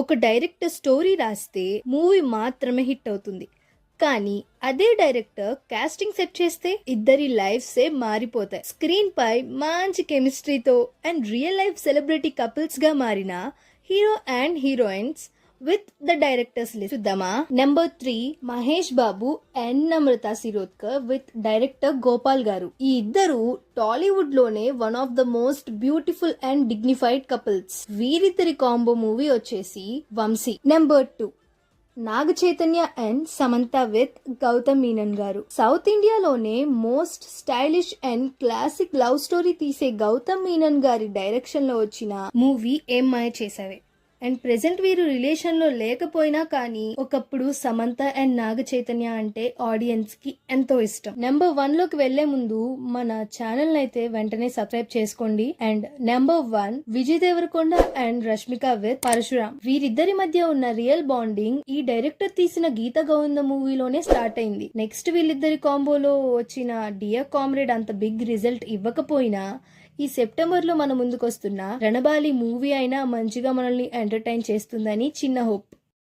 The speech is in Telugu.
ఒక డైరెక్టర్ స్టోరీ రాస్తే మూవీ మాత్రమే హిట్ అవుతుంది. కానీ అదే డైరెక్టర్ కాస్టింగ్ సెట్ చేస్తే ఇద్దరి లైఫ్సే మారిపోతాయి. స్క్రీన్ పై మంచి కెమిస్ట్రీతో and real life celebrity couples గా మారిన hero and heroines with the directors list చూద్దామా. Number 3 Mahesh Babu and Namrata Shirodkar with director Gopal గారు. ఈ ఇద్దరు టాలీవుడ్ లోనే one of the most beautiful and dignified couples. వీరిద్దరి కాంబో మూవీ వచ్చేసి Vamsi. Number 2 Naga Chaitanya and Samantha with Gautham Menon గారు. సౌత్ ఇండియాలోనే most stylish and classic love story తీసే గౌతమ్ మీనన్ గారి డైరెక్షన్ లో వచ్చిన మూవీ ఏం మాయ చేసావే. అండ్ ప్రెసెంట్ వీరు రిలేషన్ లో లేకపోయినా కానీ ఒకప్పుడు సమంత అండ్ నాగ చైతన్య అంటే ఆడియన్స్ కి ఎంతో ఇష్టం. నెంబర్ 1 లోకి వెళ్లే ముందు మన ఛానల్ అయితే వెంటనే సబ్స్క్రైబ్ చేసుకోండి. And number 1 Vijay Deverakonda and Rashmika with Parasuram. వీరిద్దరి మధ్య ఉన్న రియల్ బాండింగ్ ఈ డైరెక్టర్ తీసిన గీత గోవింద మూవీలోనే స్టార్ట్ అయింది. నెక్స్ట్ వీళ్ళిద్దరి కాంబోలో వచ్చిన డియర్ కామ్రేడ్ అంత బిగ్ రిజల్ట్ ఇవ్వకపోయినా ఈ సెప్టెంబర్ లో మన ముందుకొస్తున్న రణబాలి మూవీ అయినా మంచిగా మనల్ని ఎంటర్టైన్ చేస్తుందని చిన్న హోప్.